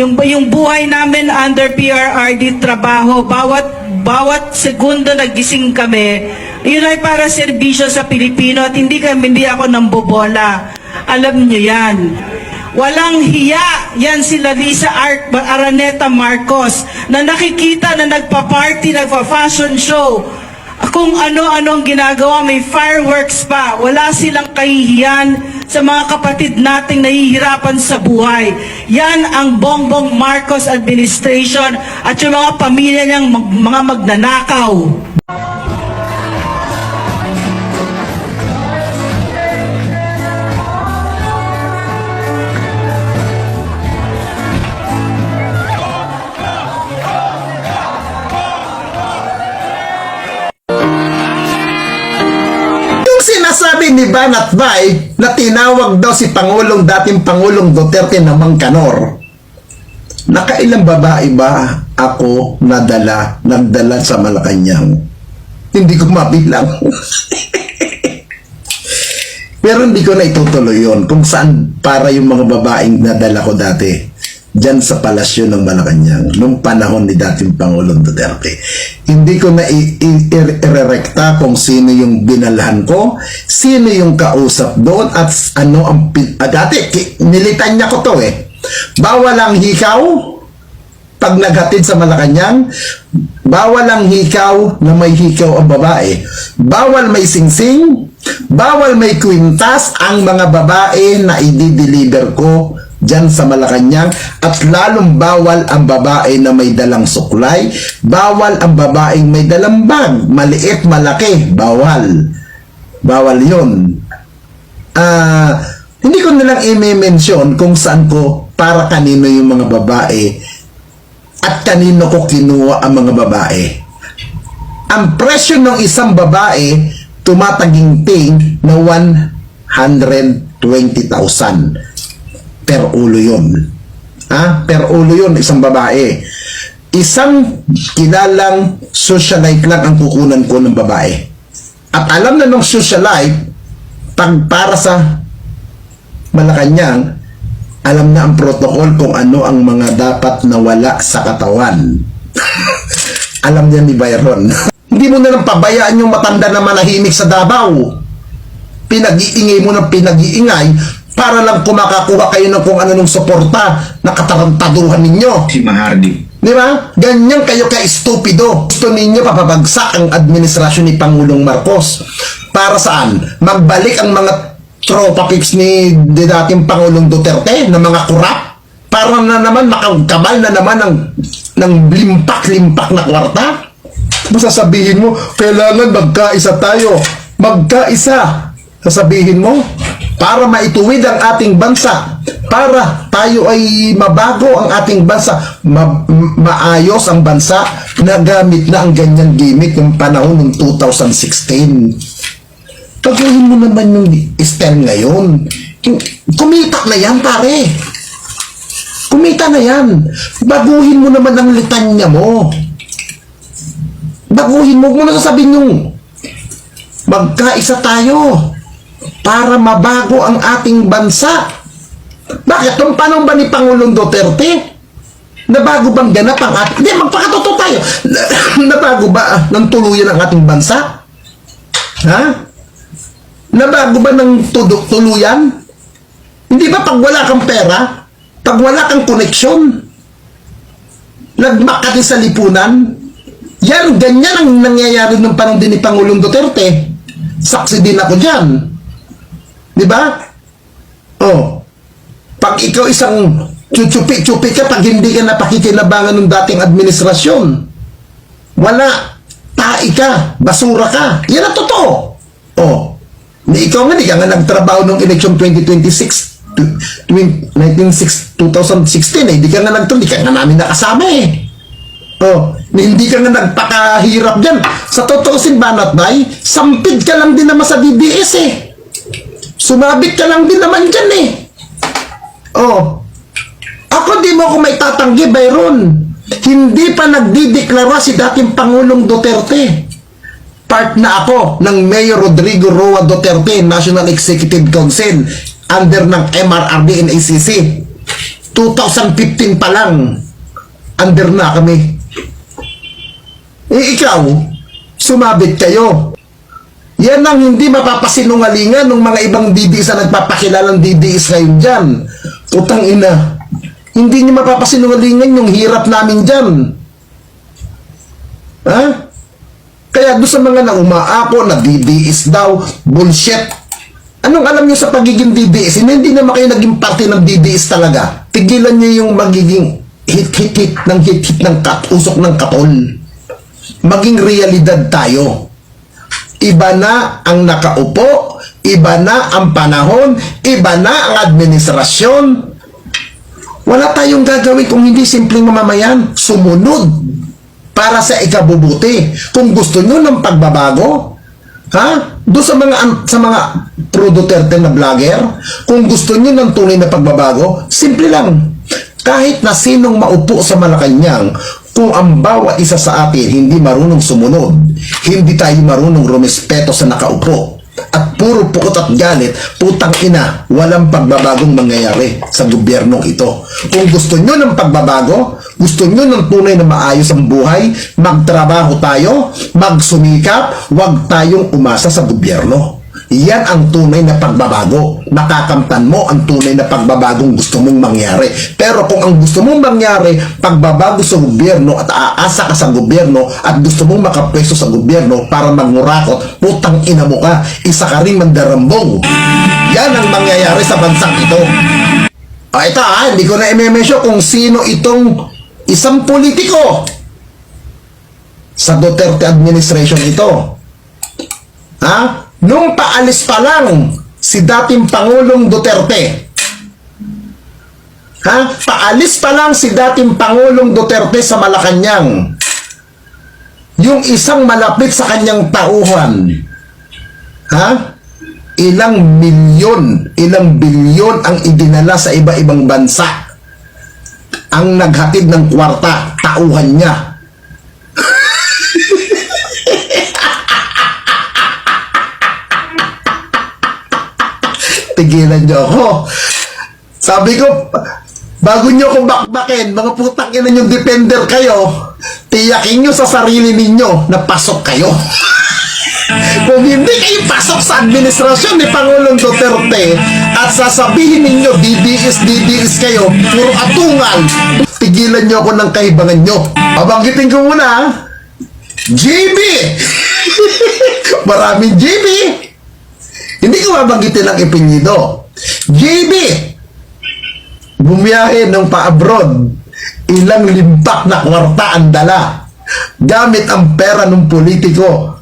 yung buhay namin under PRRD trabaho, bawat segundo nagising kami, yun ay para serbisyo sa Pilipino at hindi ako nambobola. Alam nyo yan. Walang hiya yan sila Lisa Araneta Marcos na nakikita na nagpa-party, nagpa-fashion show. Kung ano-ano ang ginagawa, may fireworks pa. Wala silang kahihiyan sa mga kapatid nating nahihirapan sa buhay. Yan ang Bongbong Marcos administration at yung mga pamilya niyang mga magnanakaw. Sinasabi ni Banat Bay na tinawag daw si dating Pangulong Duterte na mangkanor. Nakailang babae ba ako nagdala sa Malacanang? Hindi ko mabilang. Pero hindi ko na itutuloy yun kung saan para yung mga babaeng nadala ko dati dyan sa palasyo ng Malacanang nung panahon ni dating Pangulong Duterte. Hindi ko na irerekta kung sino yung binalhan ko, sino yung kausap doon, at ano ang dati nilitan niya ko to eh. Bawal ang hikaw pag naghatid sa Malacanang, bawal ang hikaw na may hikaw ang babae, bawal may singsing, bawal may kwintas ang mga babae na i-deliver ko dyan sa Malacanang, at lalong bawal ang babae na may dalang suklay, bawal ang babaeng may dalang bag, maliit, malaki, bawal yun. Hindi ko nilang i-mention kung saan ko, para kanino yung mga babae at kanino ko kinuha ang mga babae. Ang presyo ng isang babae tumataginting na 120,000 per ulo yun. Per ulo yun, isang babae. Isang kilalang socialite lang ang kukunan ko ng babae. At alam na ng socialite, pag para sa Malacanang, alam na ang protocol kung ano ang mga dapat nawala sa katawan. Alam niya ni Byron. Hindi mo na lang pabayaan yung matanda na manahimik sa Davao. Pinag-iingay mo ng pinag-iingay para lang kumakakuha kayo ng kung ano nung suporta na katarantaduhan ninyo. Si Mahardi. Di ba? Ganyan kayo ka-estupido. Gusto ninyo papabagsak ang administrasyon ni Pangulong Marcos. Para saan? Magbalik ang mga tropa pips ni dating Pangulong Duterte na mga kurap? Para na naman makagkabal na naman ng limpak-limpak na kwarta? Masasabihin mo, kailangan magkaisa tayo. Magkaisa. Sasabihin mo, para maituwid ang ating bansa, para tayo ay mabago ang ating bansa, maayos ang bansa, nagamit na ang ganyan gimmick yung panahon ng 2016. Pagawin mo naman yung STEM ngayon. Kumita na yan, pare. Kumita na yan. Baguhin mo naman ang litanya mo. Baguhin mo. Huwag mo na sasabihin yung magkaisa tayo para mabago ang ating bansa. Bakit? Nung panahon ba ni Pangulong Duterte? Nabago bang ganap ang ating... Hindi, magpakatotoo tayo. Nabago ba ng tuluyan ang ating bansa? Ha? Nabago ba ng tuluyan? Hindi ba pag wala kang pera, pag wala kang koneksyon, nagmak ka din sa lipunan? Yan, ganyan ang nangyayari ng panahon din ni Pangulong Duterte. Saksi din ako dyan. Di ba? Oh. Pag ikaw isang chuchupi-chupi ka, pag hindi ka napakikinabangan ng dating administrasyon, wala. Tai ka. Basura ka. Yan ang totoo. Oh. Ikaw nga, di ka nga nagtrabaho ng election 2016 eh. Di ka nga di ka nga namin nakasama eh. Oh, hindi ka nga nagpakahirap dyan. Sa totoo Banat Bay, sampid ka lang din naman sa DBS eh. Sumabit ka lang din naman dyan eh. Oh. Ako di mo ako may tatanggi, Byron. Hindi pa nagdideklara si dating Pangulong Duterte. Part na ako ng Mayor Rodrigo Roa Duterte National Executive Council under ng MRRD and ACC. 2015 pa lang, under na kami. Ikaw, sumabit kayo. Yan ang hindi mapapasinungalingan ng mga ibang DDS na nagpapakilalang DDS ngayon dyan. Putang ina. Hindi niyo mapapasinungalingan yung hirap namin dyan. Ha? Kaya doon sa mga na umaako na DDS daw, bullshit. Anong alam niyo sa pagiging DDS? Hindi naman kayo naging parte ng DDS talaga. Tigilan niyo yung magiging hit ng usok ng katol. Maging realidad tayo. Iba na ang nakaupo, iba na ang panahon, iba na ang administrasyon. Wala tayong gagawin kung hindi simpleng mamamayan. Sumunod para sa ikabubuti. Kung gusto nyo ng pagbabago, ha? Doon sa mga pro Duterte na vlogger, kung gusto nyo ng tunay na pagbabago, simple lang. Kahit na sinong maupo sa Malacanang, kung ang bawat isa sa atin hindi marunong sumunod, hindi tayo marunong rumespeto sa nakaupo, at puro pukot at galit, putang ina, walang pagbabagong mangyayari sa gobyernong ito. Kung gusto nyo ng pagbabago, gusto nyo ng tunay na maayos ang buhay, magtrabaho tayo, magsumikap, huwag tayong umasa sa gobyerno. Yan ang tunay na pagbabago. Nakakamtan mo ang tunay na pagbabagong gusto mong mangyari. Pero kung ang gusto mong mangyari, pagbabago sa gobyerno at aasa ka sa gobyerno at gusto mong makapwesto sa gobyerno para mangurakot, putang ina mo ka, isa ka rin mandarambong. Yan ang mangyayari sa bansang ito. Ito hindi ko na i-mention kung sino itong isang politiko sa Duterte administration ito. Ha? Nung paalis pa lang si dating Pangulong Duterte. Ha? Paalis pa lang si dating Pangulong Duterte sa Malacanang. Yung isang malapit sa kanyang tauhan. Ha? Ilang bilyon ang idinala sa iba-ibang bansa. Ang naghatid ng kwarta, tauhan niya. Tigilan niyo ako. Sabi ko, bago niyo akong bakbakin, mga putang ina yung defender kayo, tiyakin niyo sa sarili ninyo na pasok kayo. Kung hindi kayo pasok sa administrasyon ni Pangulong Duterte at sasabihin ninyo DDS kayo, puro atungal, tigilan niyo ako ng kaibangan niyo. Babanggitin ko muna, JB! Maraming JB! Hindi ko babanggitin ang ipinyido. JB! Bumiyahe ng pa-abroad. Ilang limpak na kwarta ang dala. Gamit ang pera ng politiko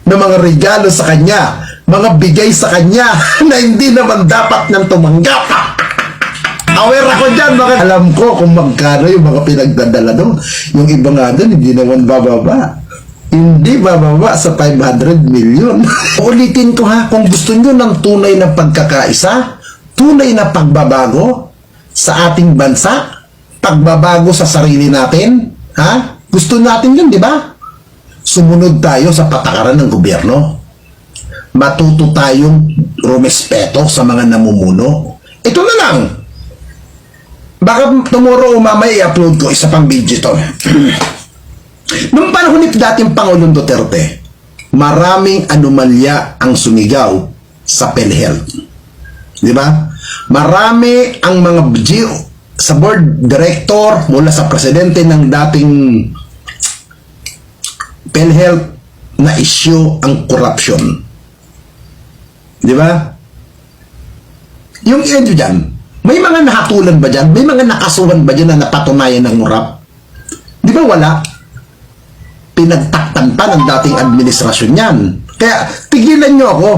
na mga regalo sa kanya, mga bigay sa kanya na hindi naman dapat nang tumanggap. Aware ako dyan, alam ko kung magkano yung mga pinagdadala doon. Yung iba nga doon, hindi naman bababa. Hindi bababa sa 500 million. Ulitin ko ha, kung gusto nyo ng tunay na pagkakaisa, tunay na pagbabago sa ating bansa, pagbabago sa sarili natin, ha? Gusto natin yun, di ba? Sumunod tayo sa patakaran ng gobyerno. Matuto tayong rumespeto sa mga namumuno. Ito na lang. Baka tomorrow o mamaya i-upload ko isa pang video to. Noong panahon ni dating Pangulong Duterte, maraming anomalya ang sumigaw sa PhilHealth. Di ba? Marami ang mga sa board director mula sa presidente ng dating PhilHealth na issue ang corruption. Di ba? Yung issue dyan, may mga nahatulan ba dyan? May mga nakasuhan ba dyan na napatunayan ng murap? Di ba wala? Pinagtakpan pa ng dating administrasyon yan. Kaya, tigilan nyo ako.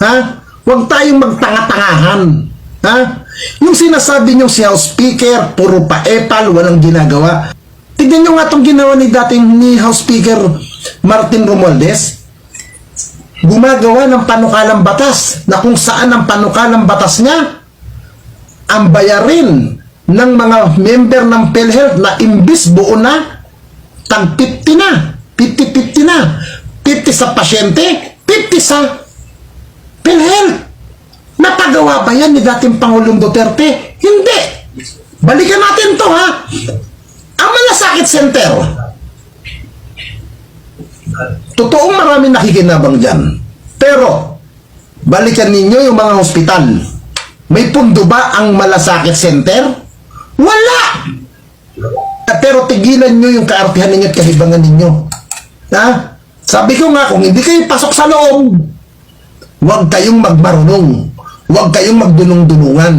Ha? Huwag tayong magtanga-tangahan. Ha? Yung sinasabi nyo si House Speaker, puro pa-epal, walang ginagawa. Tignan nyo nga itong ginawa ni House Speaker Martin Romualdez. Gumagawa ng panukalang batas na kung saan ang panukalang batas niya ang bayarin ng mga member ng PhilHealth na imbis buo na, tag 50 na. 50-50 na. 50 sa pasyente, 50 sa PhilHealth. Napagawa ba yan ni dating Pangulong Duterte? Hindi. balikan natin to ha. Ang Malasakit Center, totoong maraming nakikinabang dyan. Pero, balikan ninyo yung mga hospital. May pundo ba ang Malasakit Center? Wala! Pero tigilan nyo yung kaartihan ninyo at kahibangan ninyo. Ha? Sabi ko nga, kung hindi kayo pasok sa loob, huwag kayong magmarunong. Huwag kayong magdunong-dunungan.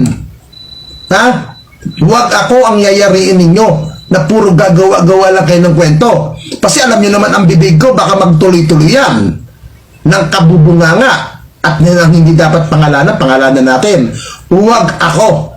Ha? Huwag ako ang yayariin ninyo na puro gagawa-gawa lang kayo ng kwento. Kasi alam nyo naman ang bibig ko, baka magtuloy-tuloy yan ng kabubunganga at ng hindi dapat pangalanan natin. Huwag ako